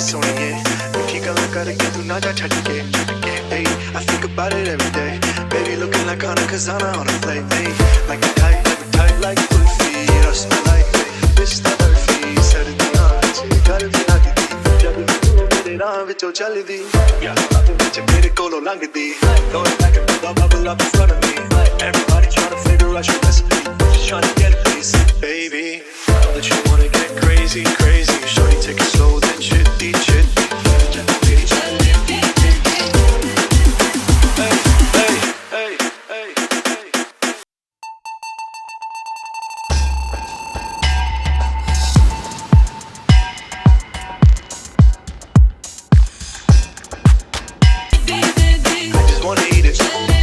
सोनिए मीठी गल्लां करके तू ना जा छड्ड के hey I think about it every day baby looking like Hana Kazana on a plate hey like a tight like kulfi rus malai this the burfi sar diyan che gar di lagdi jab tu mere raah vichon chaldi yeah vich mere kolo langdi going back and forth bubble up in front of me everybody trying to figure out your recipe just trying to get a piece baby that you wanna get crazy shorty take it slow then chitty I just wanna eat it